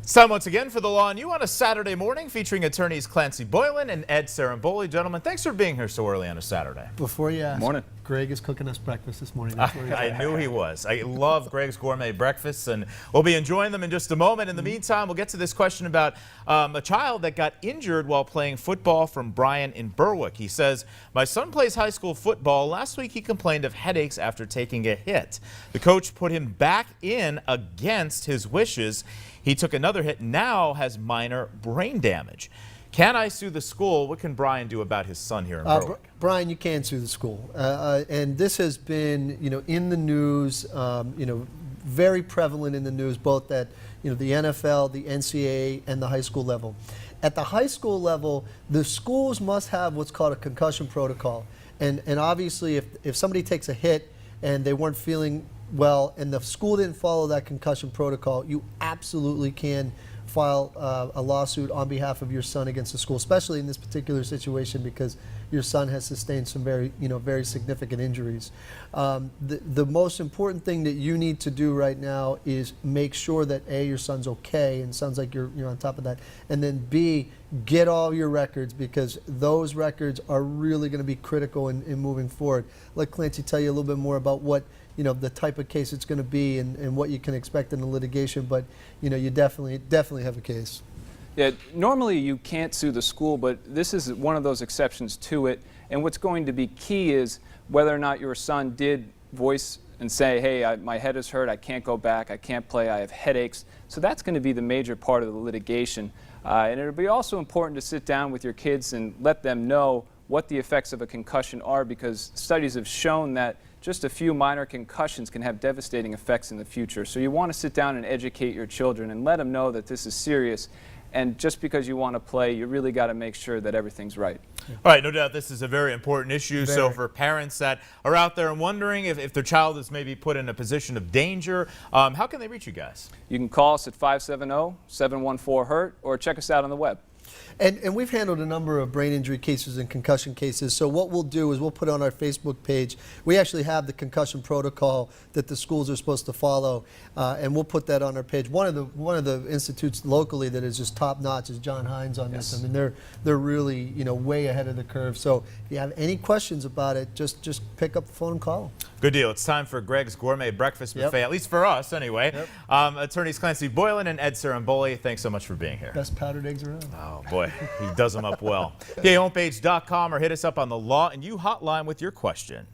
It's time once again for the Law and You on a Saturday morning, featuring attorneys Clancy Boylan and Ed Saramboli. Gentlemen, thanks for being here so early on a Saturday. Before you ask, morning. Greg is cooking us breakfast this morning. I knew he was. I love Greg's gourmet breakfasts, and we'll be enjoying them in just a moment. In the meantime, we'll get to this question about a child that got injured while playing football from Brian in Berwick. He says, "My son plays high school football. Last week he complained of headaches after taking a hit. The coach put him back in against his wishes. He took another hit, now has minor brain damage. Can I sue the school? What can Brian do about his son here in Berwick?" Brian, you can sue the school. And this has been, in the news, very prevalent in the news, both at, the NFL, the NCAA, and the high school level. At the high school level, the schools must have what's called a concussion protocol. And obviously, if somebody takes a hit and they weren't feeling well, and the school didn't follow that concussion protocol, you absolutely can file a lawsuit on behalf of your son against the school, especially in this particular situation because your son has sustained some very significant injuries. The most important thing that you need to do right now is make sure that A, your son's okay, and it sounds like you're on top of that, and then B, get all your records, because those records are really going to be critical in moving forward. Let Clancy tell you a little bit more about what the type of case it's going to be and what you can expect in the litigation, but you definitely have a case. Yeah, normally you can't sue the school, but this is one of those exceptions to it. And what's going to be key is whether or not your son did voice and say, hey, my head is hurt, I can't go back, I can't play, I have headaches. So that's going to be the major part of the litigation. And it'll be also important to sit down with your kids and let them know what the effects of a concussion are, because studies have shown that just a few minor concussions can have devastating effects in the future. So you want to sit down and educate your children and let them know that this is serious. And just because you want to play, you really got to make sure that everything's right. All right, no doubt this is a very important issue. So for parents that are out there and wondering if their child is maybe put in a position of danger, how can they reach you guys? You can call us at 570-714-HURT or check us out on the web. And we've handled a number of brain injury cases and concussion cases. So what we'll do is we'll put on our Facebook page. We actually have the concussion protocol that the schools are supposed to follow, and we'll put that on our page. One of the institutes locally that is just top notch is John Hines on this. I mean, they're really way ahead of the curve. So if you have any questions about it, just pick up the phone and call them. Good deal. It's time for Greg's Gourmet Breakfast Buffet, at least for us anyway. Attorneys Clancy Boylan and Ed Saramboli, thanks so much for being here. Best powdered eggs around. Oh boy, he does them up well. PAHomepage.com or hit us up on the Law and You hotline with your question.